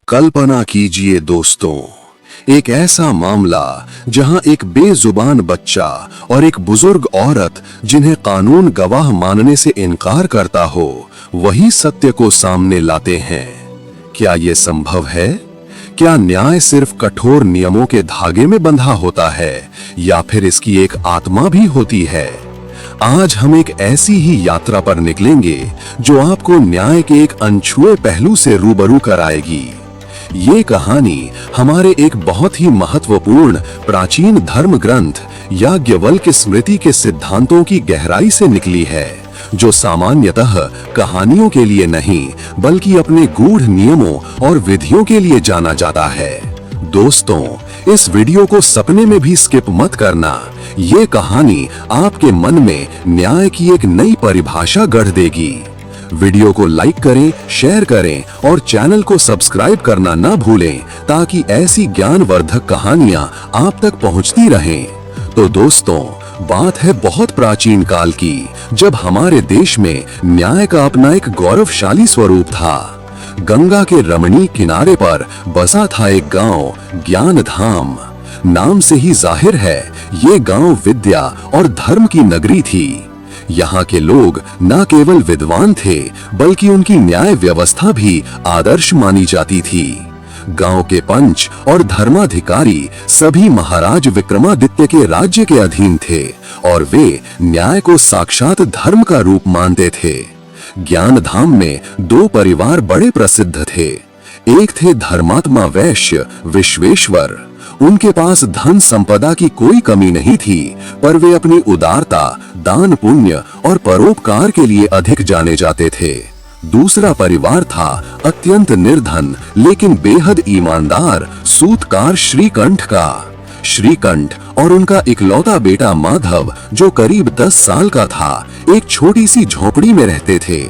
कल्पना कीजिए दोस्तों, एक ऐसा मामला जहां एक बेजुबान बच्चा और एक बुजुर्ग औरत जिन्हें कानून गवाह मानने से इनकार करता हो, वही सत्य को सामने लाते हैं। क्या ये संभव है? क्या न्याय सिर्फ कठोर नियमों के धागे में बंधा होता है या फिर इसकी एक आत्मा भी होती है? आज हम एक ऐसी ही यात्रा पर निकलेंगे जो आपको न्याय के एक अनछुए पहलू से रूबरू कराएगी। ये कहानी हमारे एक बहुत ही महत्वपूर्ण प्राचीन धर्म ग्रंथ याज्ञवल्क्य स्मृति के सिद्धांतों की गहराई से निकली है, जो सामान्यतः कहानियों के लिए नहीं बल्कि अपने गूढ़ नियमों और विधियों के लिए जाना जाता है। दोस्तों, इस वीडियो को सपने में भी स्किप मत करना। ये कहानी आपके मन में न्याय की एक नई परिभाषा गढ़ देगी। वीडियो को लाइक करें, शेयर करें और चैनल को सब्सक्राइब करना ना भूलें ताकि ऐसी ज्ञानवर्धक कहानियां आप तक पहुंचती रहें। तो दोस्तों, बात है बहुत प्राचीन काल की, जब हमारे देश में न्याय का अपना एक गौरवशाली स्वरूप था। गंगा के रमणीक किनारे पर बसा था एक गांव, ज्ञानधाम। नाम से ही जाहिर है, ये गांव विद्या और धर्म की नगरी थी। यहाँ के लोग न केवल विद्वान थे, बल्कि उनकी न्याय व्यवस्था भी आदर्श मानी जाती थी। गांव के पंच और धर्माधिकारी सभी महाराज विक्रमादित्य के राज्य के अधीन थे और वे न्याय को साक्षात धर्म का रूप मानते थे। ज्ञानधाम में दो परिवार बड़े प्रसिद्ध थे। एक थे धर्मात्मा वैश्य विश्वेश्वर। उनके पास धन संपदा की कोई कमी नहीं थी, पर वे अपनी उदारता, दान पुण्य और परोपकार के लिए अधिक जाने जाते थे। दूसरा परिवार था अत्यंत निर्धन लेकिन बेहद ईमानदार सूतकार श्रीकंठ का। श्रीकंठ और उनका इकलौता बेटा माधव, जो करीब 10 साल का था, एक छोटी सी झोपड़ी में रहते थे।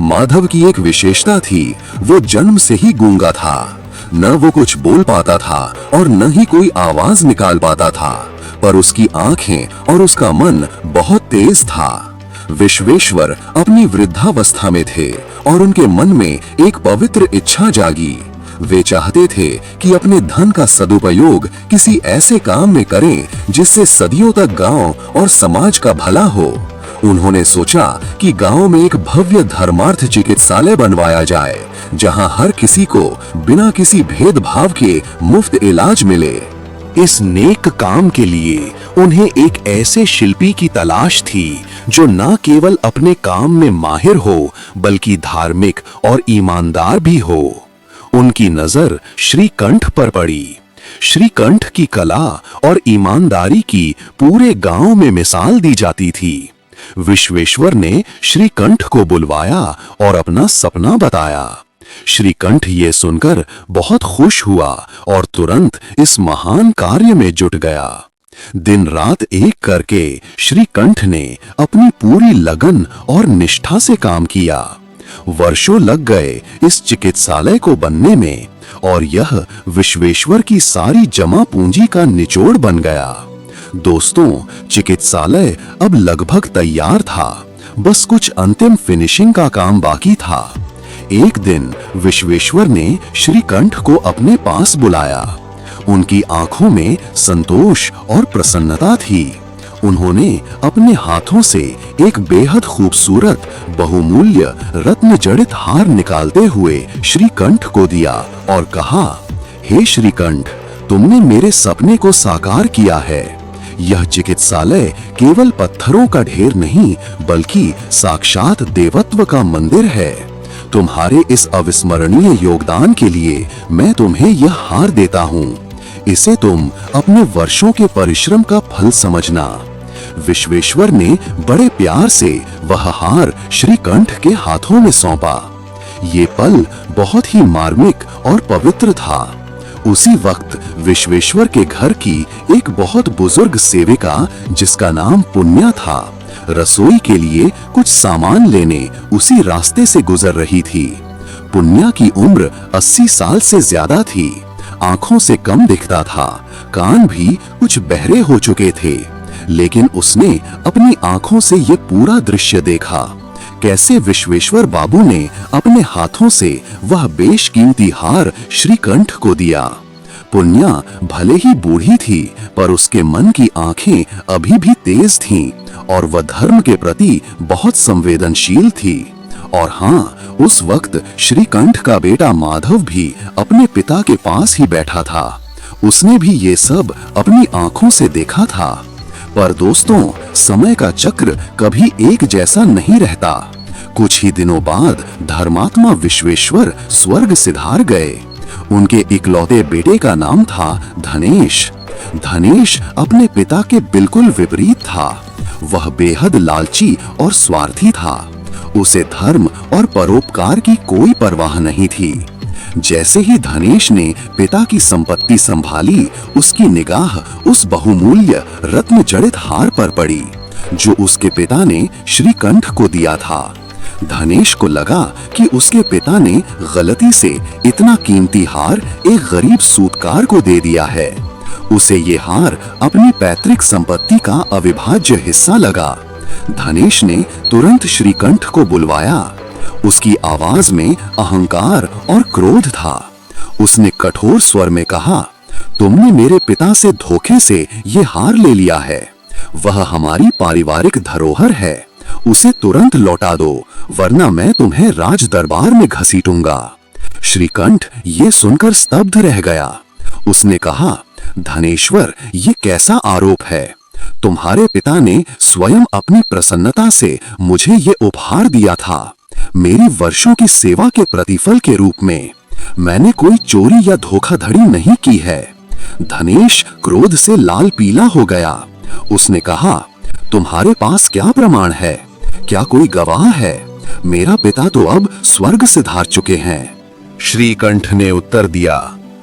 माधव की एक विशेषता थी, वो जन्म से ही गूंगा था। न वो कुछ बोल पाता था और न ही कोई आवाज निकाल पाता था, पर उसकी आंखें और उसका मन बहुत तेज था। विश्वेश्वर अपनी वृद्धावस्था में थे और उनके मन में एक पवित्र इच्छा जागी। वे चाहते थे कि अपने धन का सदुपयोग किसी ऐसे काम में करें जिससे सदियों तक गांव और समाज का भला हो। उन्होंने सोचा कि गांव में एक भव्य धर्मार्थ चिकित्सालय बनवाया जाए, जहां हर किसी को बिना किसी भेदभाव के मुफ्त इलाज मिले। इस नेक काम के लिए उन्हें एक ऐसे शिल्पी की तलाश थी जो न केवल अपने काम में माहिर हो बल्कि धार्मिक और ईमानदार भी हो। उनकी नजर श्रीकंठ पर पड़ी। श्रीकंठ की कला और ईमानदारी की पूरे गांव में मिसाल दी जाती थी। विश्वेश्वर ने श्रीकंठ को बुलवाया और अपना सपना बताया। श्रीकंठ ये सुनकर बहुत खुश हुआ और तुरंत इस महान कार्य में जुट गया। दिन रात एक करके श्रीकंठ ने अपनी पूरी लगन और निष्ठा से काम किया। वर्षों लग गए इस चिकित्सालय को बनने में और यह विश्वेश्वर की सारी जमा पूंजी का निचोड़ बन गया। दोस्तों, चिकित्सालय अब लगभग तैयार था, बस कुछ अंतिम फिनिशिंग का काम बाकी था। एक दिन विश्वेश्वर ने श्रीकंठ को अपने पास बुलाया। उनकी आंखों में संतोष और प्रसन्नता थी। उन्होंने अपने हाथों से एक बेहद खूबसूरत बहुमूल्य रत्न जड़ित हार निकालते हुए श्रीकंठ को दिया और कहा, हे श्रीकंठ, तुमने मेरे सपने को साकार किया है। यह चिकित्सालय केवल पत्थरों का ढेर नहीं बल्कि साक्षात देवत्व का मंदिर है। तुम्हारे इस अविस्मरणीय योगदान के लिए मैं तुम्हें यह हार देता हूँ। इसे तुम अपने वर्षों के परिश्रम का फल समझना। विश्वेश्वर ने बड़े प्यार से वह हार श्रीकंठ के हाथों में सौंपा। ये पल बहुत ही मार्मिक और पवित्र था। उसी वक्त विश्वेश्वर के घर की एक बहुत बुजुर्ग सेविका, जिसका नाम पुण्या था, रसोई के लिए कुछ सामान लेने उसी रास्ते से गुजर रही थी। पुण्या की उम्र 80 साल से ज्यादा थी। आंखों से कम दिखता था, कान भी कुछ बहरे हो चुके थे, लेकिन उसने अपनी आंखों से ये पूरा दृश्य देखा। कैसे विश्वेश्वर बाबू ने अपने हाथों से वह बेशकीमती हार श्रीकंठ को दिया। पुन्या भले ही बूढ़ी थी, पर उसके मन की आंखें अभी भी तेज थीं और वह धर्म के प्रति बहुत संवेदनशील थी। और हाँ, उस वक्त श्रीकंठ का बेटा माधव भी अपने पिता के पास ही बैठा था। उसने भी ये सब अपनी आंखों से देखा था। पर दोस्तों, समय का चक्र कभी एक जैसा नहीं रहता। कुछ ही दिनों बाद धर्मात्मा विश्वेश्वर स्वर्ग सिधार गए। उनके इकलौते बेटे का नाम था धनेश। धनेश अपने पिता के बिल्कुल विपरीत था। वह बेहद लालची और स्वार्थी था। उसे धर्म और परोपकार की कोई परवाह नहीं थी। जैसे ही धनेश ने पिता की संपत्ति संभाली, उसकी निगाह उस बहुमूल्य रत्न जड़ित हार पर पड़ी जो उसके पिता ने श्रीकंठ को दिया था। धनेश को लगा कि उसके पिता ने गलती से इतना कीमती हार एक गरीब सूतकार को दे दिया है। उसे ये हार अपनी पैतृक संपत्ति का अविभाज्य हिस्सा लगा। धनेश ने तुरंत श्रीकंठ को बुलवाया। उसकी आवाज में अहंकार और क्रोध था। उसने कठोर स्वर में कहा, तुमने मेरे पिता से धोखे से ये हार ले लिया है। वह हमारी पारिवारिक धरोहर है। उसे तुरंत लौटा दो, वरना मैं तुम्हें राज दरबार में घसीटूंगा। श्रीकंठ ये सुनकर स्तब्ध रह गया। उसने कहा, धनेश्वर, ये कैसा आरोप है? तुम्हारे पिता ने स्वयं अपनी प्रसन्नता से मुझे ये उपहार दिया था, मेरी वर्षों की सेवा के प्रतिफल के रूप में। मैंने कोई चोरी या धोखाधड़ी नहीं की है। धनेश क्रोध से लाल पीला हो गया। उसने कहा, तुम्हारे पास क्या प्रमाण है? क्या कोई गवाह है? मेरा पिता तो अब स्वर्ग सिधार चुके हैं। श्रीकंठ ने उत्तर दिया,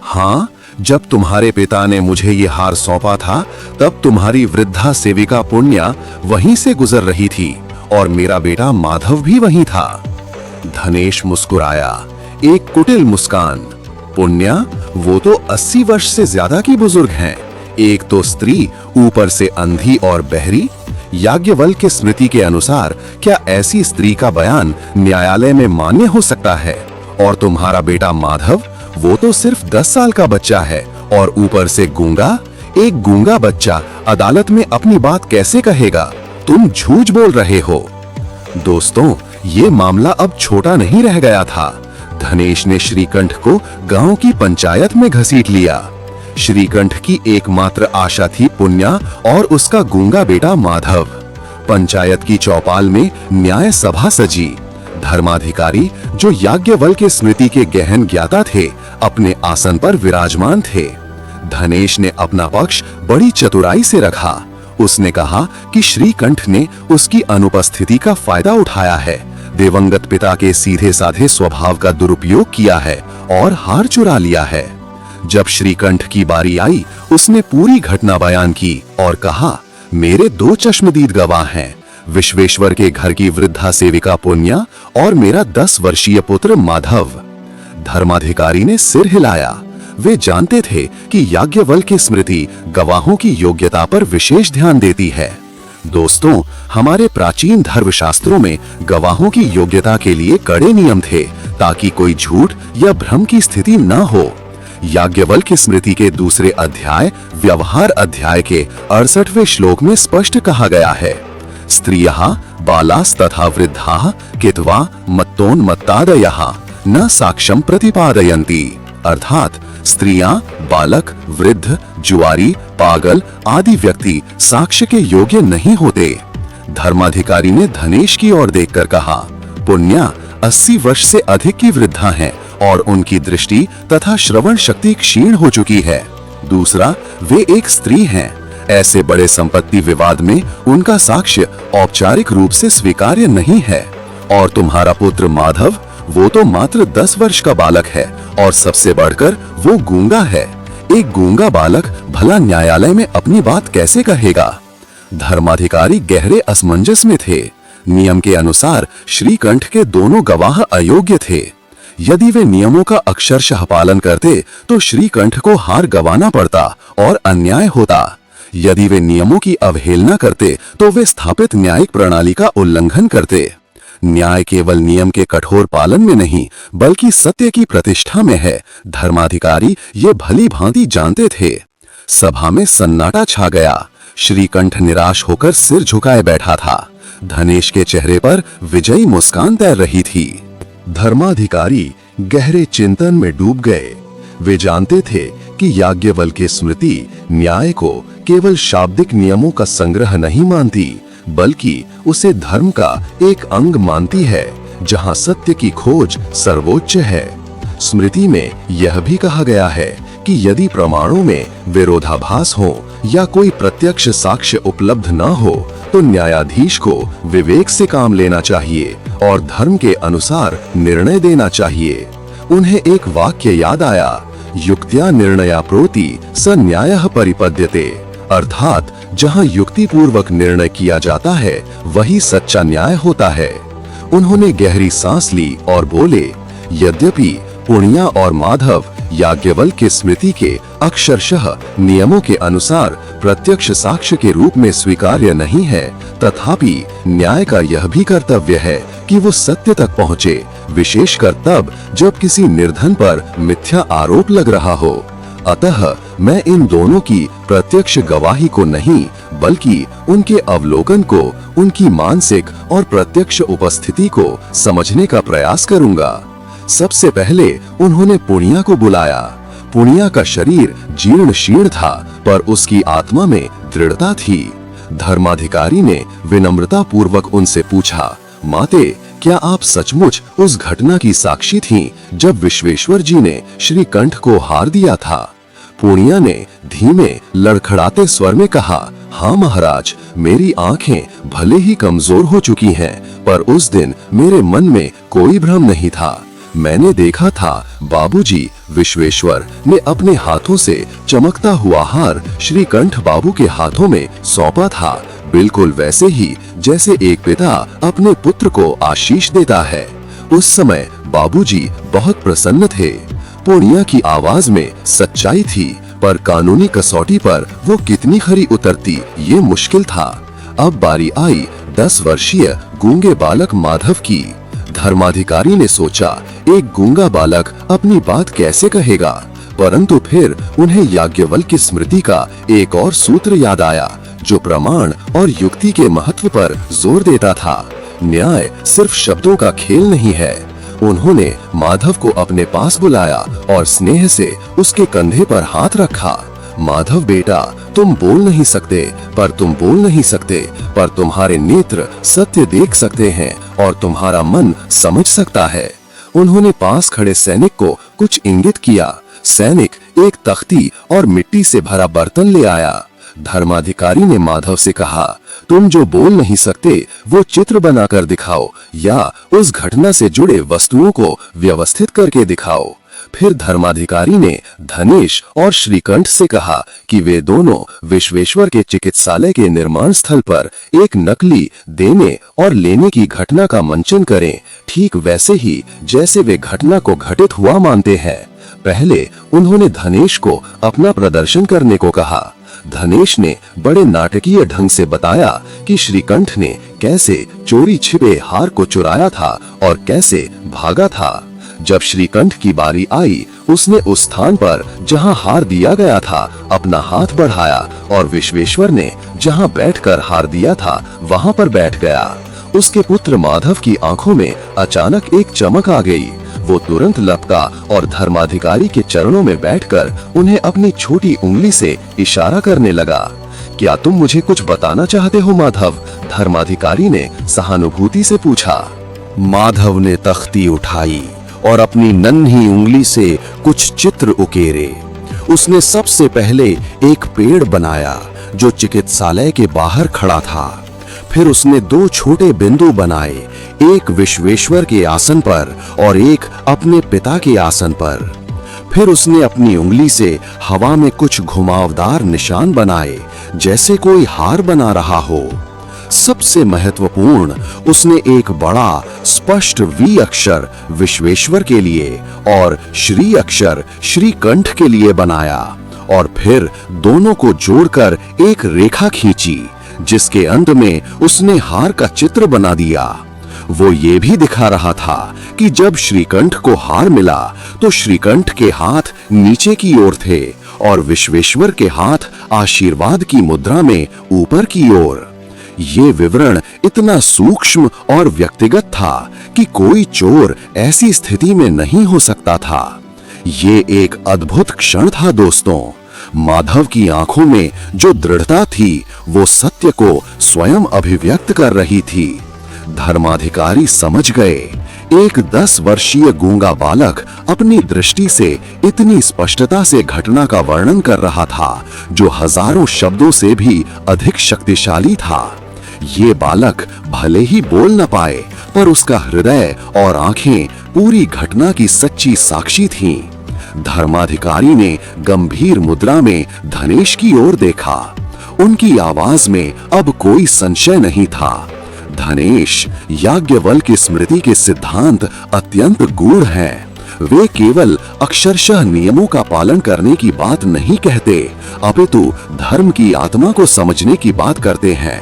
हाँ, जब तुम्हारे पिता ने मुझे ये हार सौंपा था, तब तुम्हारी वृद्धा सेविका पुण्या वहीं से गुजर रही थी और मेरा बेटा माधव भी वहीं था। धनेश मुस्कुराया, एक कुटिल मुस्कान। पुण्या, वो तो 80 वर्ष से ज्यादा की बुजुर्ग हैं। एक तो स्त्री, ऊपर से अंधी और बहरी। याज्ञवल्क्य के स्मृति के अनुसार क्या ऐसी स्त्री का बयान न्यायालय में मान्य हो सकता है? और तुम्हारा बेटा माधव, वो तो सिर्फ 10 साल का बच्चा है और ऊपर से गूंगा। एक गूंगा बच्चा अदालत में अपनी बात कैसे कहेगा? तुम झूठ बोल रहे हो। दोस्तों, ये मामला अब छोटा नहीं रह गया था। धनेश ने श्रीकंठ को गांव की पंचायत में घसीट लिया। श्रीकंठ की एकमात्र आशा थी पुण्या और उसका गूंगा बेटा माधव। पंचायत की चौपाल में न्याय सभा सजी। धर्माधिकारी, जो याज्ञवल्क्य के स्मृति के गहन ज्ञाता थे, अपने आसन पर विराजमान थे। धनेश ने अपना पक्ष बड़ी चतुराई से रखा। उसने कहा कि श्रीकंठ ने उसकी अनुपस्थिति का फायदा उठाया है, दिवंगत पिता के सीधे साधे स्वभाव का दुरुपयोग किया है और हार चुरा लिया है। जब श्रीकंठ की बारी आई, उसने पूरी घटना बयान की और कहा, मेरे 2 चश्मदीद गवाह हैं, विश्वेश्वर के घर की वृद्धा सेविका पुण्या और मेरा 10 वर्षीय पुत्र माधव। धर्माधिकारी ने सिर हिलाया। वे जानते थे कि याज्ञवल्क्य की स्मृति गवाहों की योग्यता पर विशेष ध्यान देती है। दोस्तों, हमारे प्राचीन धर्मशास्त्रों में गवाहों की योग्यता के लिए कड़े नियम थे, ताकि कोई झूठ या भ्रम की स्थिति न हो। याज्ञवल्क्य की स्मृति के दूसरे अध्याय, व्यवहार अध्याय के 68वें श्लोक में स्पष्ट कहा गया है, स्त्रियः बालास्तथा वृद्धाः कित्वा मत्तोन्मत्तादयः न साक्ष्यं प्रतिपादयन्ति। अर्थात स्त्रियां, बालक, वृद्ध, जुआरी, पागल आदि व्यक्ति साक्ष्य के योग्य नहीं होते। धर्माधिकारी ने धनेश की ओर देखकर कहा, पुण्या 80 वर्ष से अधिक की वृद्धा हैं और उनकी दृष्टि तथा श्रवण शक्ति क्षीण हो चुकी है। दूसरा, वे एक स्त्री हैं। ऐसे बड़े संपत्ति विवाद में उनका साक्ष्य औपचारिक रूप से स्वीकार्य नहीं है। और तुम्हारा पुत्र माधव, वो तो मात्र 10 वर्ष का बालक है और सबसे बढ़कर वो गूंगा है। एक गूंगा बालक भला न्यायालय में अपनी बात कैसे कहेगा? धर्माधिकारी गहरे असमंजस में थे। नियम के अनुसार श्रीकंठ के दोनों गवाह अयोग्य थे। यदि वे नियमों का अक्षरशः पालन करते तो श्रीकंठ को हार गंवाना पड़ता और अन्याय होता। यदि वे नियमों की अवहेलना करते तो वे स्थापित न्यायिक प्रणाली का उल्लंघन करते। न्याय केवल नियम के कठोर पालन में नहीं बल्कि सत्य की प्रतिष्ठा में है। धर्माधिकारी ये भली भांति जानते थे। सभा में सन्नाटा छा गया। श्रीकंठ निराश होकर सिर झुकाए बैठा था। धनेश के चेहरे पर विजयी मुस्कान तैर रही थी। धर्माधिकारी गहरे चिंतन में डूब गए। वे जानते थे कि याज्ञवल्क्य की स्मृति न्याय को केवल शाब्दिक नियमों का संग्रह नहीं मानती बल्कि उसे धर्म का एक अंग मानती है जहां सत्य की खोज सर्वोच्च है। स्मृति में यह भी कहा गया है कि यदि प्रमाणों में विरोधाभास हो या कोई प्रत्यक्ष साक्ष्य उपलब्ध न हो तो न्यायाधीश को विवेक से काम लेना चाहिए और धर्म के अनुसार निर्णय देना चाहिए। उन्हें एक वाक्य याद आया, युक्त्या निर्णया प्रोति स न्यायः परिपद्यते, अर्थात जहां युक्ति पूर्वक निर्णय किया जाता है वही सच्चा न्याय होता है। उन्होंने गहरी सांस ली और बोले, यद्यपि पुण्या और माधव याज्ञवल्क्य की स्मृति के अक्षरशः नियमों के अनुसार प्रत्यक्ष साक्ष्य के रूप में स्वीकार्य नहीं है, तथापि न्याय का यह भी कर्तव्य है कि वो सत्य तक पहुँचे, विशेषकर तब जब किसी निर्धन पर मिथ्या आरोप लग रहा हो। अतः मैं इन दोनों की प्रत्यक्ष गवाही को नहीं बल्कि उनके अवलोकन को, उनकी मानसिक और प्रत्यक्ष उपस्थिति को समझने का प्रयास करूंगा। सबसे पहले उन्होंने पुण्या को बुलाया। पुण्या का शरीर जीर्ण शीर्ण था पर उसकी आत्मा में दृढ़ता थी। धर्माधिकारी ने विनम्रता पूर्वक उनसे पूछा, माते, क्या आप सचमुच उस घटना की साक्षी थीं जब विश्वेश्वर जी ने श्रीकंठ को हार दिया था? पुण्या ने धीमे लड़खड़ाते स्वर में कहा, हाँ महाराज, मेरी आंखें भले ही कमजोर हो चुकी हैं, पर उस दिन मेरे मन में कोई भ्रम नहीं था। मैंने देखा था बाबूजी विश्वेश्वर ने अपने हाथों से चमकता हुआ हार श्रीकंठ बाबू के हाथों में सौंपा था, बिल्कुल वैसे ही जैसे एक पिता अपने पुत्र को आशीष देता है। उस समय बाबूजी बहुत प्रसन्न थे। पुण्या की आवाज में सच्चाई थी, पर कानूनी कसौटी पर वो कितनी खरी उतरती ये मुश्किल था। अब बारी आई 10 वर्षीय गूंगे बालक माधव की। धर्माधिकारी ने सोचा, एक गूंगा बालक अपनी बात कैसे कहेगा, परंतु फिर उन्हें याज्ञवल्क्य की स्मृति का एक और सूत्र याद आया जो प्रमाण और युक्ति के महत्व पर जोर देता था। न्याय सिर्फ शब्दों का खेल नहीं है। उन्होंने माधव को अपने पास बुलाया और स्नेह से उसके कंधे पर हाथ रखा। माधव बेटा, तुम बोल नहीं सकते पर तुम्हारे नेत्र सत्य देख सकते हैं और तुम्हारा मन समझ सकता है। उन्होंने पास खड़े सैनिक को कुछ इंगित किया। सैनिक एक तख्ती और मिट्टी से भरा बर्तन ले आया। धर्माधिकारी ने माधव से कहा, तुम जो बोल नहीं सकते वो चित्र बनाकर दिखाओ या उस घटना से जुड़े वस्तुओं को व्यवस्थित करके दिखाओ। फिर धर्माधिकारी ने धनेश और श्रीकंठ से कहा कि वे दोनों विश्वेश्वर के चिकित्सालय के निर्माण स्थल पर एक नकली देने और लेने की घटना का मंचन करें, ठीक वैसे ही जैसे वे घटना को घटित हुआ मानते हैं। पहले उन्होंने धनेश को अपना प्रदर्शन करने को कहा। धनेश ने बड़े नाटकीय ढंग से बताया कि श्रीकंठ ने कैसे चोरी छिपे हार को चुराया था और कैसे भागा था। जब श्रीकंठ की बारी आई, उसने उस स्थान पर जहां हार दिया गया था अपना हाथ बढ़ाया और विश्वेश्वर ने जहां बैठकर हार दिया था वहां पर बैठ गया। उसके पुत्र माधव की आंखों में अचानक एक चमक आ गई। वो तुरंत लपका और धर्माधिकारी के चरणों में बैठकर उन्हें अपनी छोटी उंगली से इशारा करने लगा। क्या तुम मुझे कुछ बताना चाहते हो माधव? धर्माधिकारी ने सहानुभूति से पूछा। माधव ने तख्ती उठाई और अपनी नन्ही उंगली से कुछ चित्र उकेरे। उसने सबसे पहले एक पेड़ बनाया जो चिकित्सालय के बाहर खड़ा था। फिर उसने 2 छोटे बिंदु बनाए, एक विश्वेश्वर के आसन पर और एक अपने पिता के आसन पर। फिर उसने अपनी उंगली से हवा में कुछ घुमावदार निशान बनाए जैसे कोई हार बना रहा हो। सबसे महत्वपूर्ण, उसने एक बड़ा स्पष्ट वी अक्षर विश्वेश्वर के लिए और श्री अक्षर श्रीकंठ के लिए बनाया और फिर दोनों को जोड़कर एक रेखा खींची जिसके अंत में उसने हार का चित्र बना दिया। वो ये भी दिखा रहा था कि जब श्रीकंठ को हार मिला तो श्रीकंठ के हाथ नीचे की ओर थे और विश्वेश्वर के हाथ आशीर्वाद की मुद्रा में ऊपर की ओर। ये विवरण इतना सूक्ष्म और व्यक्तिगत था कि कोई चोर ऐसी स्थिति में नहीं हो सकता था। ये एक अद्भुत क्षण था दोस्तों। माधव की आंखों में जो दृढ़ता थी वो सत्य को स्वयं अभिव्यक्त कर रही थी। धर्माधिकारी समझ गए। एक 10 वर्षीय गूंगा बालक अपनी दृष्टि से इतनी स्पष्टता से घटना का वर्णन कर रहा था जो हजारों शब्दों से भी अधिक शक्तिशाली था। ये बालक भले ही बोल न पाए पर उसका हृदय और आंखें पूरी घटना की सच्ची साक्षी थीं। धर्माधिकारी ने गंभीर मुद्रा में धनेश की ओर देखा। उनकी आवाज में अब कोई संशय नहीं था। धनेश याज्ञवल्क्य की स्मृति के सिद्धांत अत्यंत गूढ़ हैं। वे केवल अक्षरशः नियमों का पालन करने की बात नहीं कहते, अपितु धर्म की आत्मा को समझने की बात करते हैं।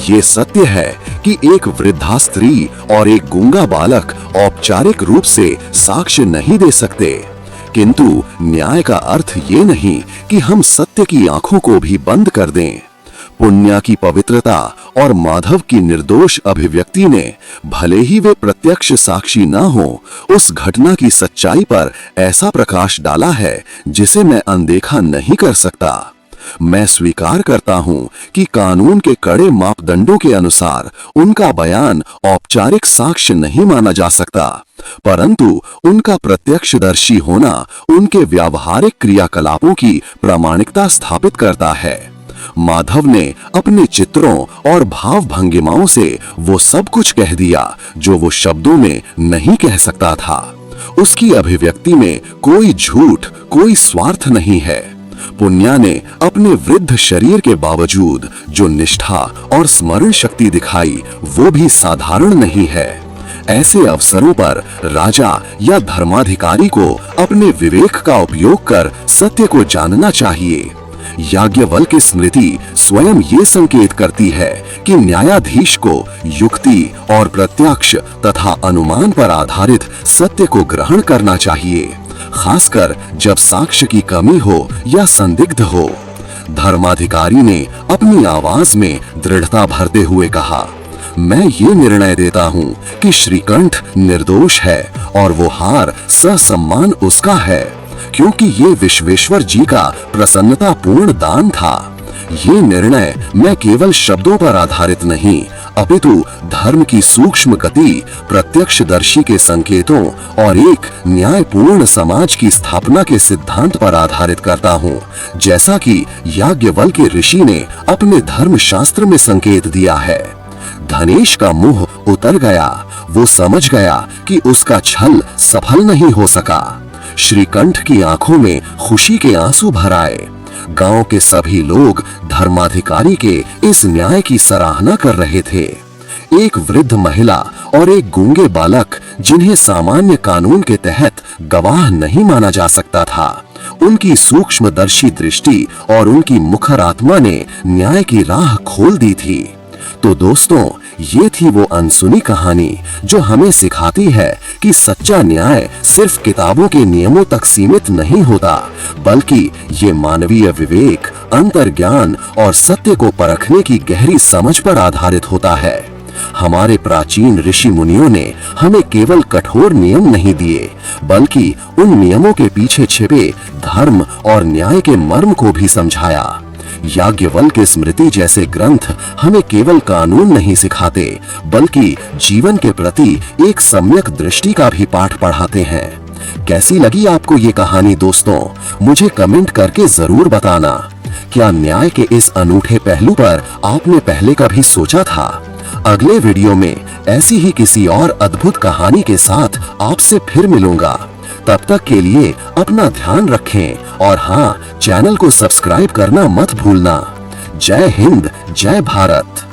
ये सत्य है कि एक वृद्धा स्त्री और एक गूंगा बालक औपचारिक रूप से साक्ष्य नहीं दे सकते, किंतु न्याय का अर्थ ये नहीं कि हम सत्य की आंखों को भी बंद कर दें। पुण्य की पवित्रता और माधव की निर्दोष अभिव्यक्ति ने, भले ही वे प्रत्यक्ष साक्षी न हो, उस घटना की सच्चाई पर ऐसा प्रकाश डाला है जिसे मैं अनदेखा नहीं कर सकता। मैं स्वीकार करता हूं कि कानून के कड़े मापदंडों के अनुसार उनका बयान औपचारिक साक्ष्य नहीं माना जा सकता, परंतु उनका प्रत्यक्षदर्शी होना उनके व्यावहारिक क्रियाकलापों की प्रामाणिकता स्थापित करता है। माधव ने अपने चित्रों और भाव भंगिमाओं से वो सब कुछ कह दिया जो वो शब्दों में नहीं कह सकता था। उसकी अभिव्यक्ति में कोई झूठ, कोई स्वार्थ नहीं है। पुण्या ने अपने वृद्ध शरीर के बावजूद जो निष्ठा और स्मरण शक्ति दिखाई वो भी साधारण नहीं है। ऐसे अवसरों पर राजा या धर्माधिकारी को अपने विवेक का उपयोग कर सत्य को जानना चाहिए। याज्ञवल्क्य की स्मृति स्वयं ये संकेत करती है कि न्यायाधीश को युक्ति और प्रत्यक्ष तथा अनुमान पर आधारित सत्य को ग्रहण करना चाहिए, खासकर जब साक्ष्य की कमी हो या संदिग्ध हो। धर्माधिकारी ने अपनी आवाज में दृढ़ता भरते हुए कहा, मैं ये निर्णय देता हूँ कि श्रीकंठ निर्दोष है और वो हार ससम्मान उसका है, क्योंकि ये विश्वेश्वर जी का प्रसन्नता पूर्ण दान था। ये निर्णय मैं केवल शब्दों पर आधारित नहीं, अपितु धर्म की सूक्ष्म गति, प्रत्यक्षदर्शी के संकेतों और एक न्यायपूर्ण समाज की स्थापना के सिद्धांत पर आधारित करता हूँ, जैसा कि याज्ञवल्क्य ऋषि ने अपने धर्म शास्त्र में संकेत दिया है। धनेश का मुंह उतर गया। वो समझ गया कि उसका छल सफल नहीं हो सका। श्रीकंठ की आंखों में खुशी के आंसू भर आए। गांव के सभी लोग धर्माधिकारी के इस न्याय की सराहना कर रहे थे। एक वृद्ध महिला और एक गूंगे बालक, जिन्हें सामान्य कानून के तहत गवाह नहीं माना जा सकता था, उनकी सूक्ष्मदर्शी दृष्टि और उनकी मुखर आत्मा ने न्याय की राह खोल दी थी। तो दोस्तों, ये थी वो अनसुनी कहानी जो हमें सिखाती है कि सच्चा न्याय सिर्फ किताबों के नियमों तक सीमित नहीं होता, बल्कि ये मानवीय विवेक, अंतर्ज्ञान और सत्य को परखने की गहरी समझ पर आधारित होता है। हमारे प्राचीन ऋषि मुनियों ने हमें केवल कठोर नियम नहीं दिए, बल्कि उन नियमों के पीछे छिपे धर्म और न्याय के मर्म को भी समझाया। याज्ञवल्क्य की स्मृति जैसे ग्रंथ हमें केवल कानून नहीं सिखाते, बल्कि जीवन के प्रति एक सम्यक दृष्टि का भी पाठ पढ़ाते हैं। कैसी लगी आपको ये कहानी दोस्तों? मुझे कमेंट करके जरूर बताना। क्या न्याय के इस अनूठे पहलू पर आपने पहले कभी सोचा था? अगले वीडियो में ऐसी ही किसी और अद्भुत कहानी के साथ आपसे फिर मिलूंगा। तब तक के लिए अपना ध्यान रखें और हाँ, चैनल को सब्सक्राइब करना मत भूलना। जय हिंद, जय भारत।